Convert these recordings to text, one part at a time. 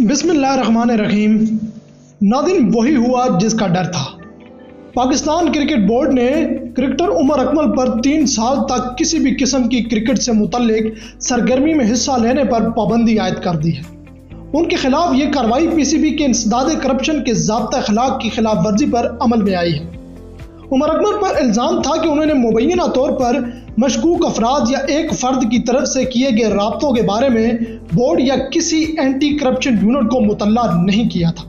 बिस्मिल्लाहिर्रहमानिर्रहीम। नाज़रीन, वही हुआ जिसका डर था। पाकिस्तान क्रिकेट बोर्ड ने क्रिकेटर उमर अकमल पर 3 साल तक किसी भी किस्म की क्रिकेट से मुतल्लिक सरगर्मी में हिस्सा लेने पर पाबंदी आयद कर दी है। उनके खिलाफ ये कार्रवाई पीसीबी के इंसदाद करप्शन के ज़ाब्ता अखलाक की खिलाफ वर्जी पर अमल में आई है। उमर अकमल पर इल्ज़ाम था कि उन्होंने मुबैना तौर पर मशकूक अफराद या एक फ़र्द की तरफ से किए गए राब्तों के बारे में बोर्ड या किसी एंटी करप्शन यूनिट को मुतल्ला नहीं किया था।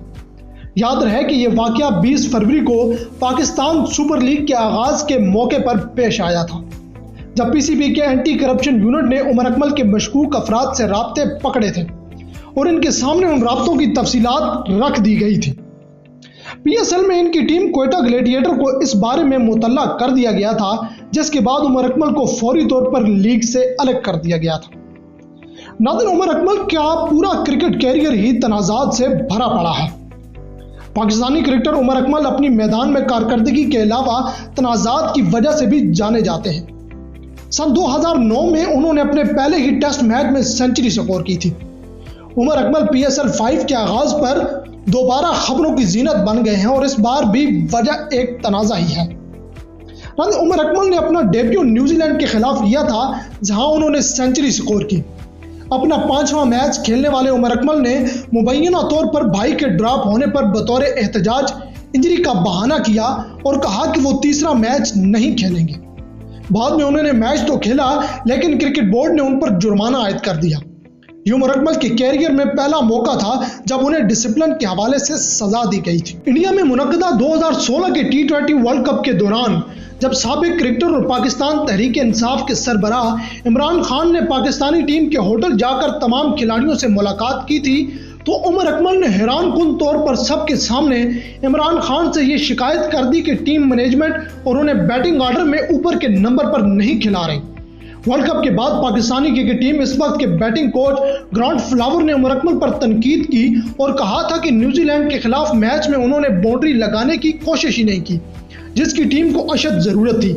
याद रहे कि यह वाक़या 20 फरवरी को पाकिस्तान सुपर लीग के आगाज़ के मौके पर पेश आया था, जब पीसीबी के एंटी करप्शन यूनिट ने उमर अकमल के मशकूक अफराद से राब्ते पकड़े थे और इनके सामने उन राब्तों की तफसीलात रख दी गई थी। पीएसएल में इनकी टीम क्वेटा ग्लेडिएटर को इस बारे में मुतल्ला कर दिया गया था, जिसके बाद उमर अकमल को फौरी तौर पर लीग से अलग कर दिया गया था। नाज़रीन, उमर अकमल का पूरा क्रिकेट कैरियर ही तनाज़ात से भरा पड़ा है। पाकिस्तानी क्रिकेटर उमर अकमल अपनी मैदान में कारकर्दगी के अलावा तनाज़ात की वजह से भी जाने जाते हैं। सन 2009 में उन्होंने अपने पहले ही टेस्ट मैच में सेंचुरी स्कोर की थी। उमर अकमल PSL 5 के आगाज पर दोबारा खबरों की जीनत बन गए हैं और इस बार भी वजह एक तनाज़ा ही है। उमर अकमल ने अपना डेब्यू न्यूजीलैंड के खिलाफ किया था, जहां उन्होंने सेंचुरी स्कोर की। अपना 5वां मैच खेलने वाले उमर अकमल ने मुबैना तौर पर भाई के ड्रॉप होने पर बतौर एहतजाज इंजरी का बहाना किया और कहा कि वो तीसरा मैच नहीं खेलेंगे। बाद में उन्होंने मैच तो खेला, लेकिन क्रिकेट बोर्ड ने उन पर जुर्माना आयद कर दिया। ये उमर अकमल के कैरियर में पहला मौका था जब उन्हें डिसिप्लिन के हवाले से सजा दी गई थी। इंडिया में मुनक्कदा 2016 के T20 वर्ल्ड कप के दौरान जब साबिक क्रिकेटर और पाकिस्तान तहरीक इंसाफ के सरबराह इमरान खान ने पाकिस्तानी टीम के होटल जाकर तमाम खिलाड़ियों से मुलाकात की थी, तो उमर अकमल ने हैरानकुन तौर पर सबके सामने इमरान खान से ये शिकायत कर दी कि टीम मैनेजमेंट और उन्हें बैटिंग ऑर्डर में ऊपर के नंबर पर नहीं खिला रही। वर्ल्ड कप के बाद पाकिस्तानी क्रिकेट टीम इस वक्त के बैटिंग कोच ग्रांट फ्लावर ने उमर अकमल पर तनकीद की और कहा था कि न्यूजीलैंड के खिलाफ मैच में उन्होंने बाउंड्री लगाने की कोशिश ही नहीं की, जिसकी टीम को अशद जरूरत थी।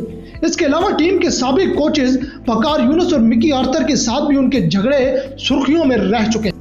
इसके अलावा टीम के साबिक कोचेज वकार यूनुस और मिकी आर्थर के साथ भी उनके झगड़े सुर्खियों में रह चुके हैं।